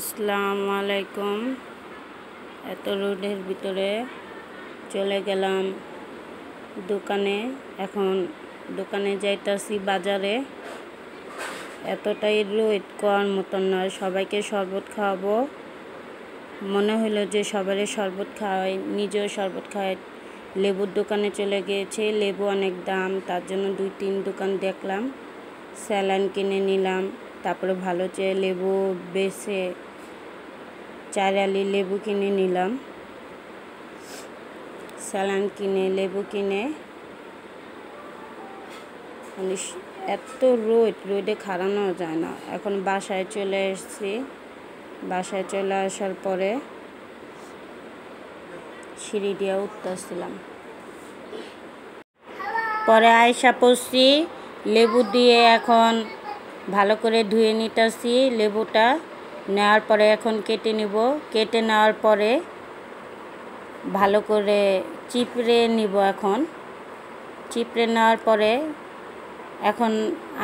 আসসালামু আলাইকুম। এত রোদের ভিতরে চলে গেলাম দোকানে। এখন দোকানে যাইতাছি বাজারে। এতটাই রোদ কোয়ার মতন নয়। সবাইকে শরবত খাওয়াবো। মনে হলো যে সবারই শরবত খাওয়াই, নিজেও শরবত খাওয়াই। লেবুর দোকানে চলে গিয়েছে। লেবু অনেক দাম, তার জন্য 2-3 দোকান দেখলাম। স্যালাইন কিনে নিলাম। তারপরে ভালো চেয়ে লেবু বেছে 4 আলি লেবু কিনে নিলাম। স্যালাইন কিনে লেবু কিনে এত রোদে খাড়ানো যায় না। এখন বাসায় চলে এসেছি। বাসায় চলে আসার পরে সিঁড়ি দিয়ে উঠতেছিলাম। পরে আয়সা পড়ছি। লেবু দিয়ে এখন ভালো করে ধুয়ে নিতেছি। লেবুটা নেওয়ার পরে এখন কেটে নিব। কেটে নেওয়ার পরে ভালো করে চিপড়ে নিব। এখন চিপড়ে নেওয়ার পরে এখন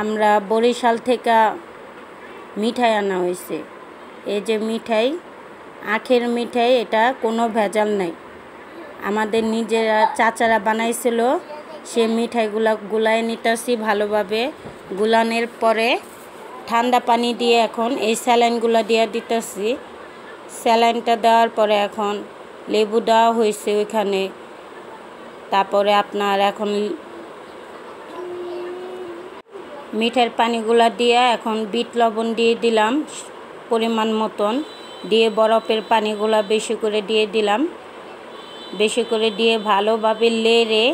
আমরা বরিশাল থেকে মিঠাই আনা হয়েছে। এই যে মিঠাই, আখের মিঠাই, এটা কোনো ভেজাল নাই। আমাদের নিজেরা চাচারা বানাইছিল। সে মিঠাইগুলা গুলায় নিতেছি ভালোভাবে। গুলানোর পরে ঠান্ডা পানি দিয়ে এখন এই স্যালাইনগুলো দিয়ে দিতেছি। স্যালাইনটা দেওয়ার পরে এখন লেবু দেওয়া হয়েছে ওইখানে। তারপরে আপনার এখন মিঠাইয়ের পানিগুলা দিয়ে এখন বিট লবণ দিয়ে দিলাম পরিমাণ মতন। দিয়ে বরফের পানিগুলা বেশি করে দিয়ে দিলাম। বেশি করে দিয়ে ভালোভাবে লেড়ে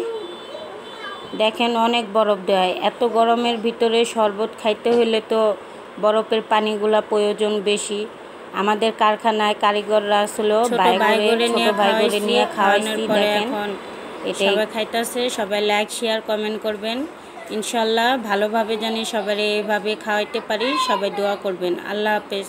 দেখেন অনেক বরফ দেওয়া হয়। এত গরমের ভিতরে শরবত খাইতে হলে তো বরফের পানিগুলা প্রয়োজন বেশি। আমাদের কারখানায় কারিগররা আসলো ভাই করে নিয়ে খাওয়াইছি। দেখেন সবাই খাইতেছে। সবাই লাইক শেয়ার কমেন্ট করবেন। ইনশাল্লাহ ভালোভাবে জানি সবাই এইভাবে খাওয়াইতে পারি। সবাই দোয়া করবেন। আল্লাহ হাফেজ।